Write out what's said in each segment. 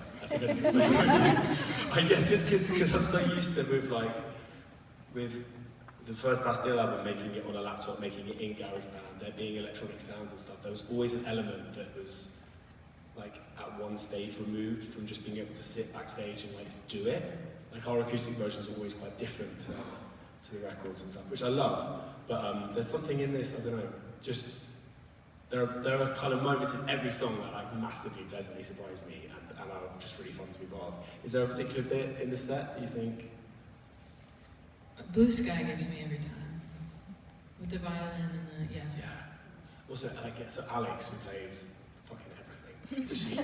I think I just explained it. I guess just because I'm so used to with the first Bastille album, making it on a laptop, making it in GarageBand, there being electronic sounds and stuff, there was always an element that was like at one stage removed from just being able to sit backstage and like do it. Like our acoustic versions are always quite different to the records and stuff, which I love. But there's something in this, I don't know, just there are kind of moments in every song that like massively pleasantly surprise me and are just really fun to be part of. Is there a particular bit in the set that you think? Blue Sky gets me every time. With the violin and the, yeah. Also, so Alex, who plays fucking everything. But she,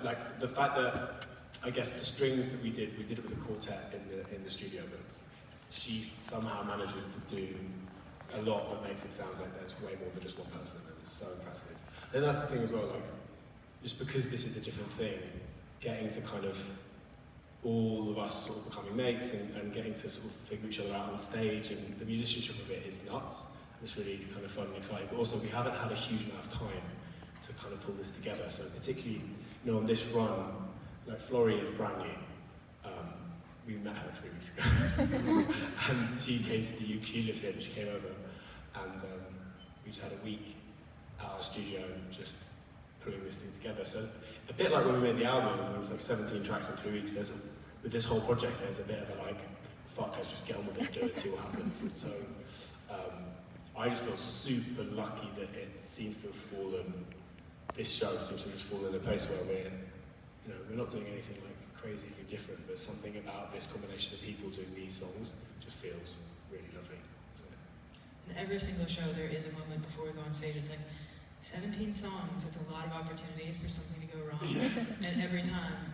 like the fact that, I guess the strings that we did it with a quartet in the studio, but she somehow manages to do a lot that makes it sound like there's way more than just one person, and it's so impressive. And that's the thing as well, like, just because this is a different thing, getting to kind of all of us sort of becoming mates and getting to sort of figure each other out on stage, and the musicianship of it is nuts. It's really kind of fun and exciting, but also we haven't had a huge amount of time to kind of pull this together. So particularly, you know, on this run, like Flori is brand new. We met her 3 weeks ago, and she came to the UK. She lives here, but she came over, and we just had a week at our studio just pulling this thing together. So a bit like when we made the album, it was like 17 tracks in 3 weeks. With this whole project, there's a bit of a like, fuck, let's just get on with it and do it, see what happens. And so I just feel super lucky that it seems to have fallen. This show seems to have just fallen in a place where we're not doing anything like crazily different, but something about this combination of people doing these songs just feels really lovely. In every single show, there is a moment before we go on stage. It's like 17 songs. It's a lot of opportunities for something to go wrong. Yeah. And every time,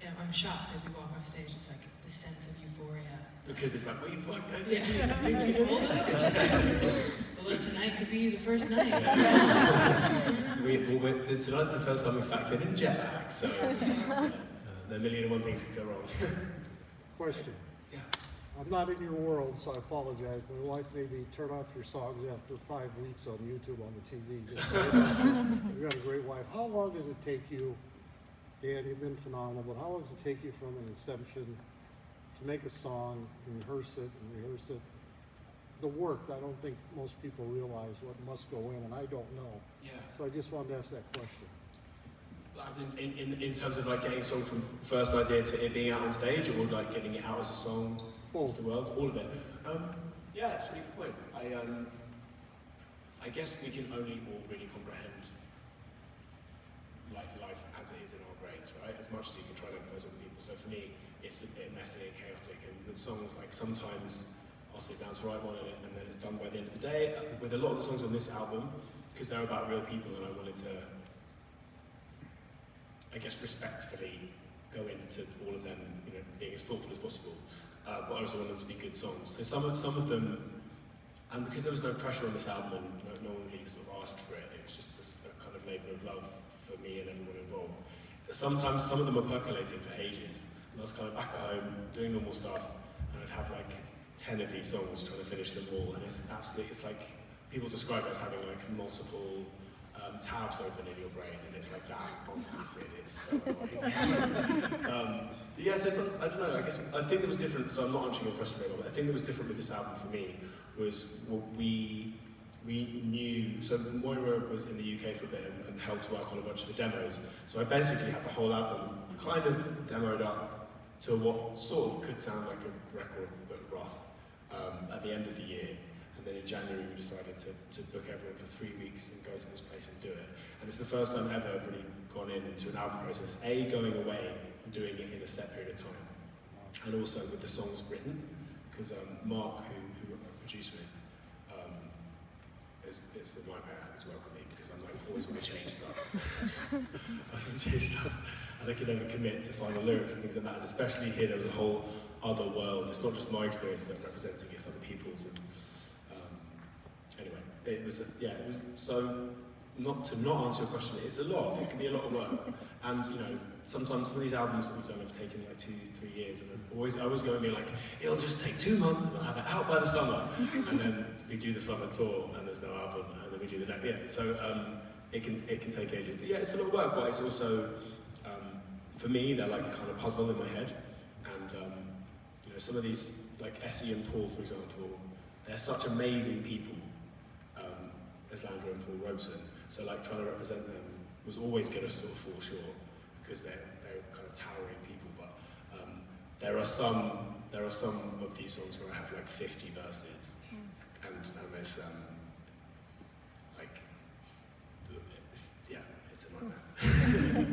I'm shocked as we walk off stage. It's like the sense of euphoria. Because it's like, wait, fuck, I think Although tonight could be the first night. Tonight's the first time we factored in jet lag, so the 1,000,001 things could go wrong. Question. Yeah. I'm not in your world, so I apologize. My wife made me turn off your songs after 5 weeks on YouTube on the TV. You've got a great wife. How long does it take you, Dan, you've been phenomenal, but how long does it take you from an inception to make a song, and rehearse it, the work? I don't think most people realize what must go in, and I don't know. Yeah. So I just wanted to ask that question. As in terms of like getting a song from first idea to it being out on stage, or like getting it out as a song to the world, all of it. Yeah, it's a really good point. I guess we can only all really comprehend like life as it is in our brains, right? As much as you can try to empathize with people. So for me, it's a bit messy and chaotic, and with songs, like sometimes I'll sit down to write one and then it's done by the end of the day. With a lot of the songs on this album, because they're about real people and I wanted to, I guess, respectfully go into all of them, you know, being as thoughtful as possible, but I also want them to be good songs. So some of them, and because there was no pressure on this album and no one really sort of asked for it, it was just a kind of labour of love for me and everyone involved. Sometimes some of them were percolating for ages. I was kind of back at home doing normal stuff, and I'd have like 10 of these songs trying to finish them all, and it's like, people describe it as having like multiple tabs open in your brain, and it's like that on acid. It's so annoying. Yeah, so I don't know, I think that was different, so I'm not answering your question very well, but I think that was different with this album for me, was we knew, so Moira was in the UK for a bit and helped work on a bunch of the demos, so I basically had the whole album kind of demoed up to what sort of could sound like a record, but rough, at the end of the year. And then in January we decided to book everyone for 3 weeks and go to this place and do it. And it's the first time ever I've really gone into an album process, going away and doing it in a set period of time. And also with the songs written, because Mark, who I produce with, it's the nightmare having to welcome me, because I'm like, always want to change stuff. I want to change stuff. And I can never commit to final lyrics and things like that. And especially here, there was a whole other world. It's not just my experience that I'm representing, it's other people's. And anyway, it was so. Not to not answer your question, it's a lot. It can be a lot of work. And you know, sometimes some of these albums that we've done have taken like 2-3 years, and I always go and be like, it'll just take 2 months and we'll have it out by the summer. And then we do the summer tour and there's no album, and then we do the next. Yeah, so it can take ages. But yeah, it's a lot of work, but it's also for me, they're like a kind of puzzle in my head. And you know, some of these, like Essie and Paul, for example, they're such amazing people, Islander and Paul Robeson. So like trying to represent them was always going to sort of fall short because they're kind of towering people. But there are some of these songs where I have like 50 verses, and there's like it's a nightmare.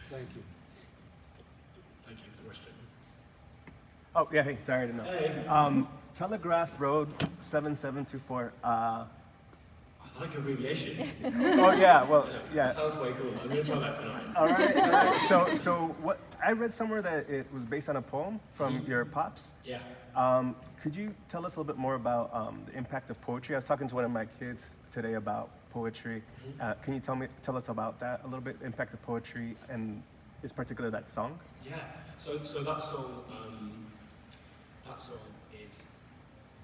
Thank you. Thank you for the question. Oh, yeah, hey, sorry, I didn't know. Hey. Telegraph Road 7724. I like abbreviation. Oh, yeah, well, yeah. That sounds way cool. I'm gonna try that tonight. All right. So what I read somewhere that it was based on a poem from your pops. Yeah. Could you tell us a little bit more about the impact of poetry? I was talking to one of my kids today about poetry. Can you tell us about that a little bit? Impact of poetry and, in particular, that song. Yeah. So that song is,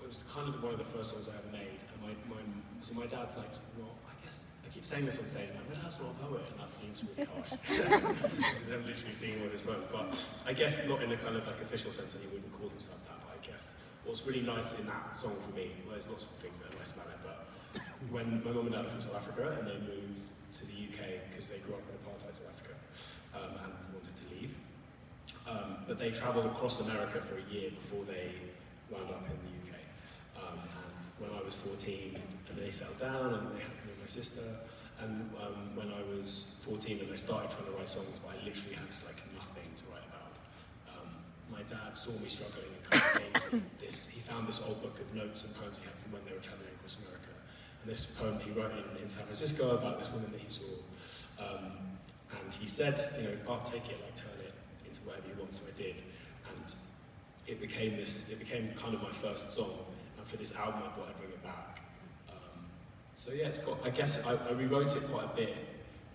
it was kind of one of the first songs I ever made. And my dad's like, well, I guess I keep saying this on stage. My dad's not a poet, and that seems really harsh. I've never literally seen one of his poems, but I guess not in a kind of like official sense that he wouldn't call himself that. But I guess what's really nice in that song for me, well, there's lots of things that are nice about it, but when my mum and dad are from South Africa and they moved to the UK because they grew up in apartheid South Africa and wanted to leave. But they travelled across America for a year before they wound up in the UK. And when I was 14, and they settled down and they had me and my sister. And when I was 14 and I started trying to write songs, but I literally had like nothing to write about. My dad saw me struggling and kind of gave me this. He found this old book of notes and poems he had from when they were travelling across America. And this poem he wrote in San Francisco about this woman that he saw. And he said, you know, oh, take it, like turn it into whatever you want. So I did, and it became kind of my first song. And for this album, I thought I'd bring it back. So yeah, it's got. I guess I rewrote it quite a bit,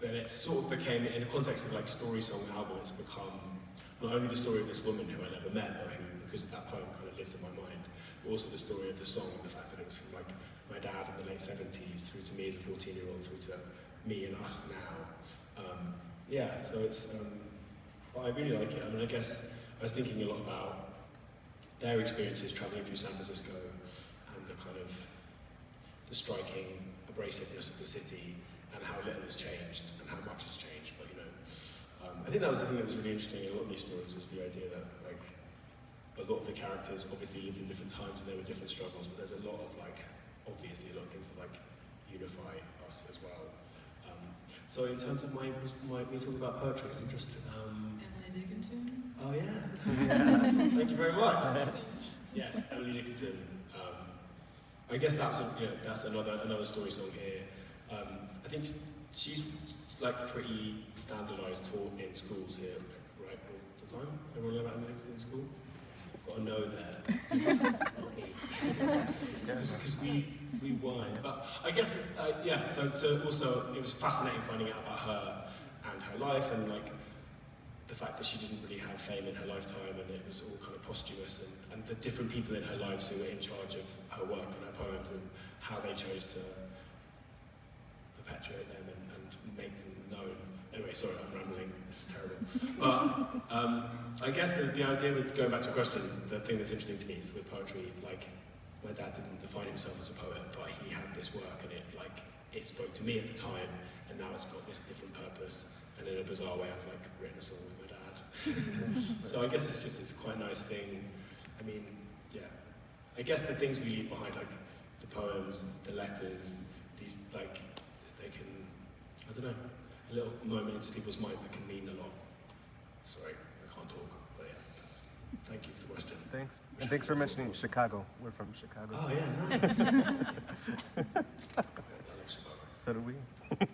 but it sort of became, in the context of like story song album, it's become not only the story of this woman who I never met, but who, because that poem kind of lives in my mind, but also the story of the song and the fact that it was from like my dad in the late 70s through to me as a 14-year-old, through to me and us now. Yeah, so it's, but I really like it. I mean, I guess I was thinking a lot about their experiences traveling through San Francisco and the kind of, the striking abrasiveness of the city and how little has changed and how much has changed. But, you know, I think that was the thing that was really interesting in a lot of these stories, is the idea that, like, a lot of the characters obviously lived in different times and there were different struggles, but there's a lot of, like, obviously a lot of things that, like, unify us as well. So in terms of me talking about poetry, I'm just... Emily Dickinson? Oh yeah. Thank you very much. Yes, Emily Dickinson. I guess that's another story song here. I think she's like pretty standardised, taught in schools here, right, all the time. Everyone know about Emily Dickinson in school? Got a no there. Not me. Because we weren't. But I guess, yeah, so also it was fascinating finding out about her and her life, and like the fact that she didn't really have fame in her lifetime, and it was all kind of posthumous, and the different people in her lives who were in charge of her work and her poems, and how they chose to perpetuate them and make them known. Anyway, sorry, I'm rambling, this is terrible. But I guess the idea with, going back to your question, the thing that's interesting to me is with poetry, like, my dad didn't define himself as a poet, but he had this work and it spoke to me at the time, and now it's got this different purpose, and in a bizarre way I've like written a song with my dad. So I guess it's just this quite nice thing. I mean, yeah. I guess the things we leave behind, like the poems, the letters, these, like, they can, I don't know, a little moment into people's minds that can mean a lot. Sorry, I can't talk, but yeah, thank you for the question. Thanks. And thanks for mentioning Chicago. We're from Chicago. Oh yeah, nice. I love Chicago. So do we. Did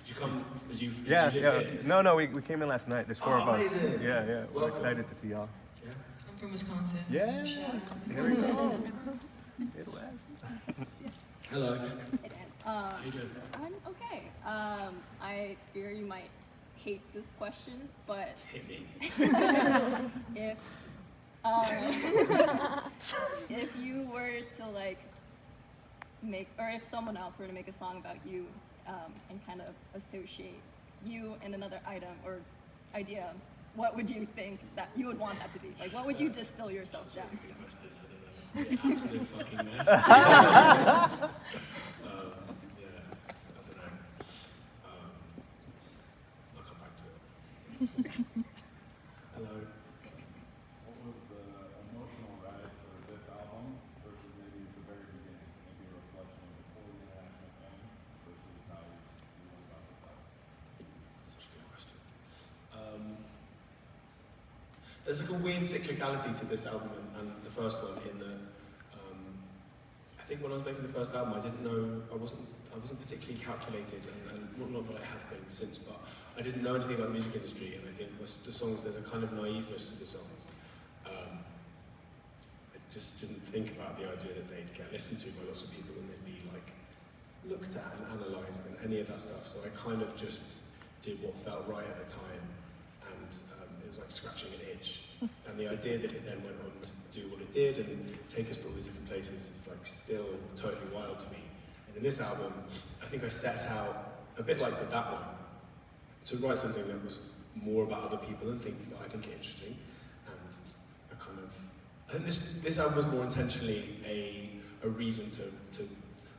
you come, did you Yeah. live here? No, we came in last night. There's 4 of us. Amazing. Yeah. We're Welcome. excited to see y'all. Yeah. I'm from Wisconsin. Yeah. Shout out. Here we go. Midwest. Yes. Hello. Hey, Dan. How you doing? I'm okay. I fear you might hate this question, but Hit me. if if you were to like make, or if someone else were to make a song about you and kind of associate you and another item, or idea, what would you think that you would want that to be? Like, what would you distill yourself down to? Absolute fucking mess. Yeah, I don't know. I'll come back to it. Hello. What was the emotional ride for this album versus maybe the very beginning? Maybe a reflection of before the international fame versus how you went about this album? Such a good question. There's like a weird cyclicality to this album and the first one in that I think when I was making the first album I didn't know, I wasn't particularly calculated and not that I have been since, but I didn't know anything about the music industry, and I think the songs, there's a kind of naiveness to the songs. I just didn't think about the idea that they'd get listened to by lots of people and they'd be like looked at and analysed and any of that stuff, so I kind of just did what felt right at the time, and it was like scratching an itch. And the idea that it then went on to do what it did and take us to all these different places is like still totally wild to me. And in this album, I think I set out, a bit like with that one, to write something that was more about other people and things that I think are interesting. And a kind of, I think this album was more intentionally a reason to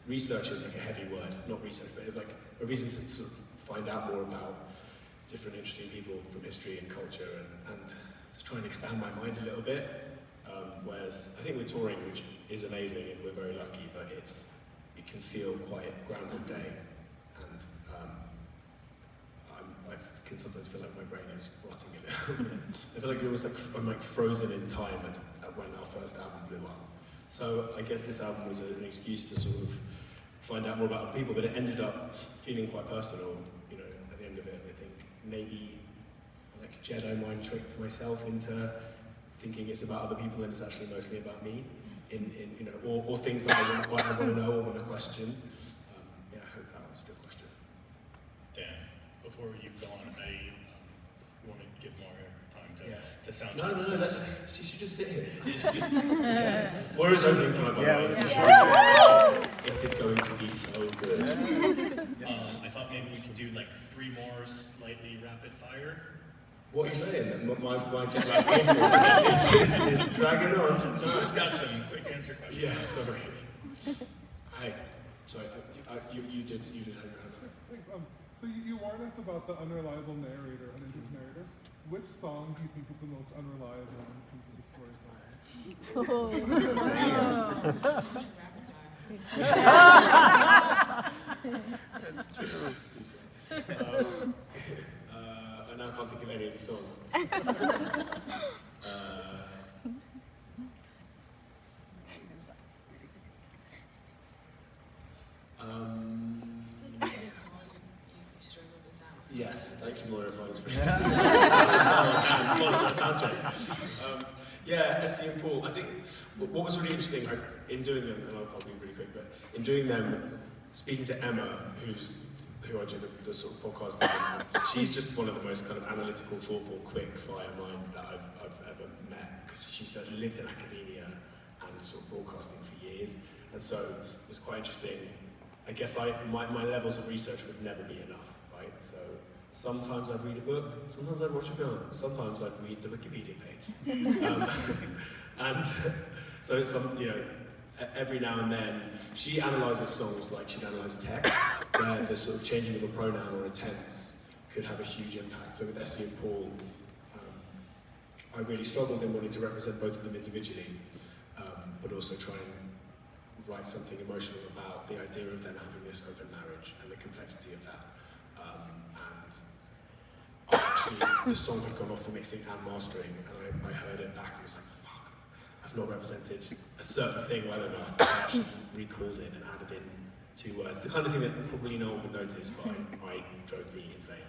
research is like a heavy word, not research, but it's like a reason to sort of find out more about different interesting people from history and culture and to try and expand my mind a little bit. Whereas I think with touring, which is amazing and we're very lucky, but it can feel quite Groundhog Day, and I can sometimes feel like my brain is rotting a little bit. I feel like I'm like frozen in time at when our first album blew up. So I guess this album was an excuse to sort of find out more about other people, but it ended up feeling quite personal, you know, at the end of it. I think maybe like Jedi mind tricked myself into thinking it's about other people and it's actually mostly about me, in you know, or things that I want to know or want to question. Yeah, I hope that was a good question. Dan, before you go on, I want to give more time to sound check. No, she should just sit here. Yes, Or is opening time, by the way. Yeah. It is going to be so good. I thought maybe we could do like 3 more slightly rapid fire. What are you saying? My jet lag is dragging on. So who's got some quick answer questions? Yes, sorry. Hi. Sorry, you did have your hand up. Thanks. So you warned us about the unreliable narrator, uninterested narrators. Which song do you think is the most unreliable in terms of the storytelling? That's true. I now can't think of any of the songs. Yes, thank you, Moira, for explaining. Sound check. Yeah, Essie and Paul. I think what was really interesting in doing them, and I'll be really quick, but in doing them, speaking to Emma, who I did the sort of podcast with, she's just one of the most kind of analytical, thoughtful, quick fire minds that I've ever met, because she certainly lived in academia and sort of broadcasting for years, and so it was quite interesting. I guess my levels of research would never be enough, right? So sometimes I'd read a book, sometimes I'd watch a film, sometimes I'd read the Wikipedia page, and so it's every now and then, she analyses songs like she'd analyse text, where the sort of changing of a pronoun or a tense could have a huge impact. So with Essie and Paul, I really struggled in wanting to represent both of them individually, but also try and write something emotional about the idea of them having this open marriage and the complexity of that. And actually, the song had gone off for mixing and mastering, and I heard it back and was like, fuck, I've not represented a certain thing well enough. I actually recalled it and added in 2 words. The kind of thing that probably no one would notice, but I drove me insane.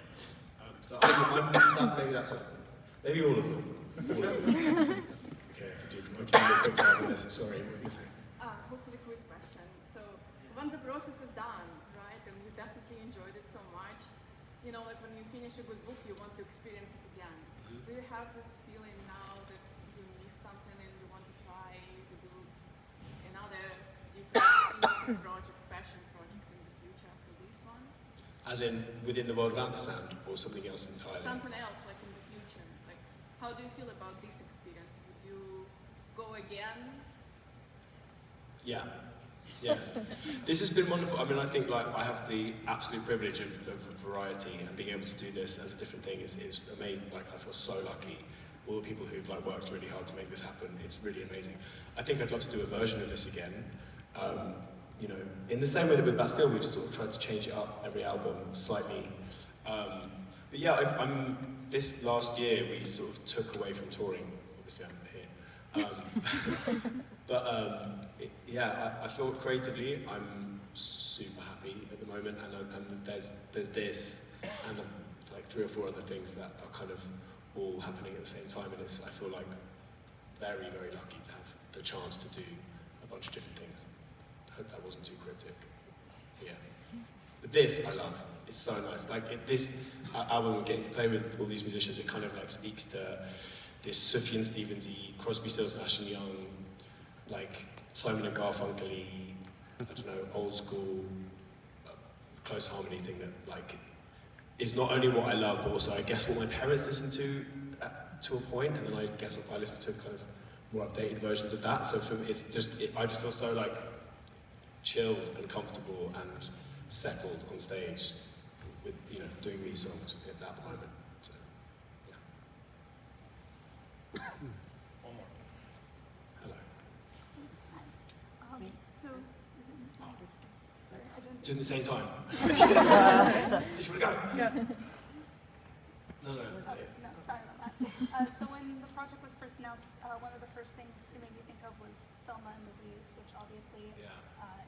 So maybe that's it. Maybe all of them. All of them. Okay, I'll give you a quick time on this. Sorry, what were you saying? Hopefully quick question. So once the process is done, right, and you definitely enjoyed it so much, you know, like when you finish a good book, you want to experience it again. Do you have this feeling now that you miss something and you want to try to do another different project, passion project in the future after this one? As in within the world of ampersand or something else entirely? Something else, like in the how do you feel about this experience? Would you go again? Yeah, yeah. This has been wonderful. I mean, I think like I have the absolute privilege of variety, and being able to do this as a different thing is amazing. Like I feel so lucky. All the people who've like worked really hard to make this happen, it's really amazing. I think I'd love to do a version of this again. You know, in the same way that with Bastille, we've sort of tried to change it up every album slightly. But yeah, this last year we sort of took away from touring. Obviously, I'm here. Yeah, I feel creatively I'm super happy at the moment, and there's this, and like 3 or 4 other things that are kind of all happening at the same time, and I feel like very, very lucky to have the chance to do a bunch of different things. I hope that wasn't too cryptic. Yeah. But this I love. It's so nice. Like this album, we're getting to play with all these musicians. It kind of like speaks to this Sufjan Stevens-y, Crosby, Stills, Nash and Young, like Simon and Garfunkel-y, I don't know, old school, close harmony thing that like is not only what I love, but also I guess what my parents listened to a point, and then I guess I listened to kind of more updated versions of that. So for me, I just feel so like chilled and comfortable and settled on stage with, you know, doing these songs at that moment. So, yeah. One more. Hello. So, sorry, I didn't. Doing the same time. Did you want to go? No. No, sorry about that. So when the project was first announced, one of the first things it made me think of was Thelma and Louise, which obviously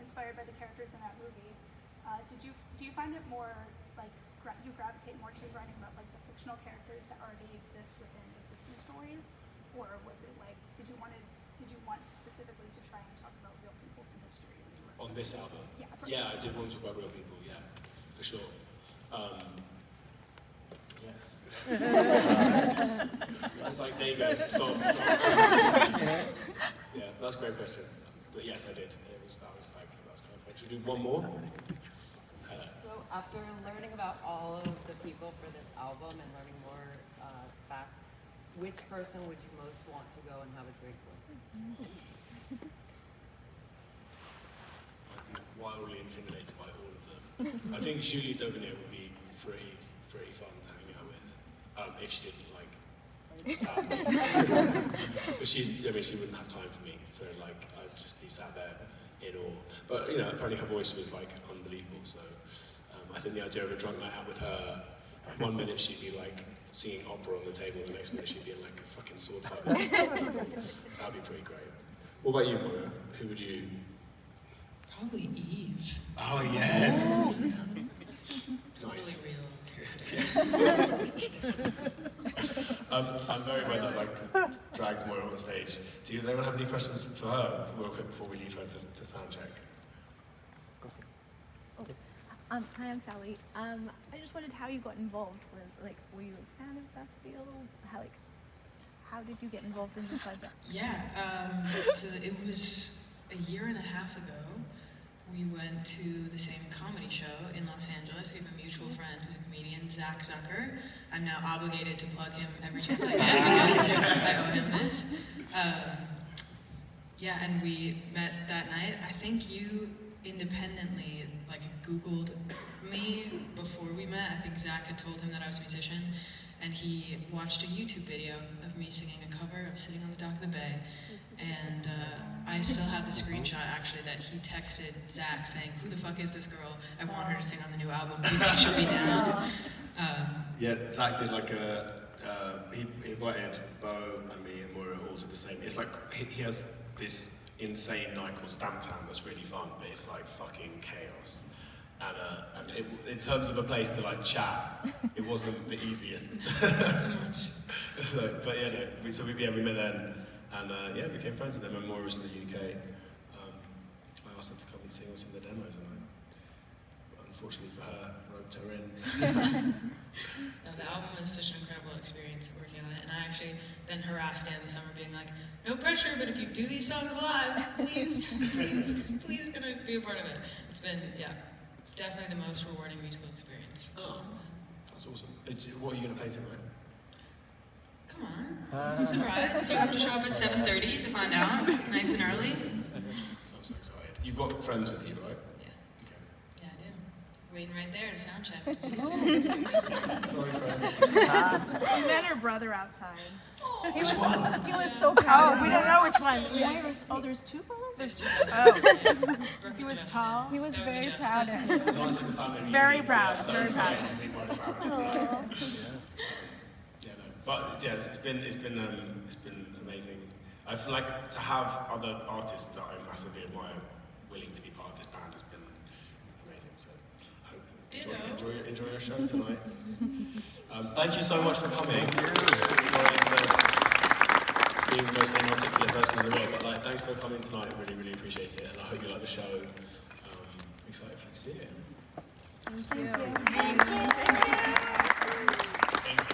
inspired by the characters in that movie. Do you find it more like you gravitate more to writing about like the fictional characters that already exist within existing stories, or was it like did you want specifically to try and talk about real people from history? On this album? Yeah. Yeah, I did want to talk about real people. Yeah, for sure. Yes. It's like, there you go, stop. Yeah, that's a great question. But yes, I did. That was kind of fun. Should we do one more? So after learning about all of the people for this album and learning more facts, which person would you most want to go and have a drink with? I'd be wildly intimidated by all of them. I think Julie Daubignet would be pretty fun to hang out with, if she didn't like stab me. But she wouldn't have time for me, so like I'd just be sat there in awe. But you know, apparently her voice was like unbelievable. So I think the idea of a drunk night out with her, 1 minute she'd be like singing opera on the table, the next minute she'd be in like a fucking sword fight. That'd be pretty great. What about you, Moira? Who would you? Probably Eve. Oh yes. Totally Nice. real character. I'm very glad that like dragged Moira on stage. Does anyone have any questions for her real quick before we leave her to sound check? Hi, I'm Sally. I just wondered how you got involved. Were you a fan of Bastille? How did you get involved in this project? Yeah, so it was a year and a half ago. We went to the same comedy show in Los Angeles. We have a mutual friend who's a comedian, Zach Zucker. I'm now obligated to plug him every chance I get because I owe him this. Yeah, and we met that night. I think you independently Googled me before we met. I think Zach had told him that I was a musician, and he watched a YouTube video of me singing a cover of Sitting on the Dock of the Bay. And I still have the screenshot actually that he texted Zach saying, "Who the fuck is this girl? I want her to sing on the new album. Do you think she'll be down?" Yeah, Zach did like he invited Bo and me and Moira all to the same. It's like he has this insane night called Stamptown that's really fun, but it's like fucking chaos. And in terms of a place to like chat, it wasn't the easiest. Not so much. But yeah, no, we met then, and yeah, became friends with them. And Moira was in the UK. I asked her to come and sing on some of the demos, and unfortunately for her, roped her in. No, the album was such an incredible experience working on it, and I actually then harassed Dan this summer, being like, "No pressure, but if you do these songs live, please gonna be a part of it." It's been, definitely the most rewarding musical experience. Oh, that's awesome. What are you gonna play tonight? Come Come on. It's a surprise. You have to show up at 7:30 to find out, nice and early. I'm so excited. You've got friends with you, right? Yeah, I do. Waiting right there to sound check. Sorry, friends. We met her brother outside. He was so proud. Oh, we don't know which one. There's two brothers? There's two. Oh. He was tall. He was That would be very Justin. proud of it. It's nice in the family reunion. Very We proud, are so very excited proud. to meet Boris Rabbit. But yeah, it's been amazing. I feel like to have other artists that I massively admire willing to be part of this band has been amazing. So hope enjoy your show tonight. Thank you so much for coming. Sorry for being the most inarticulate person in the world, but like thanks for coming tonight. Really, really appreciate it, and I hope you like the show. Excited for you to see it. Thank you.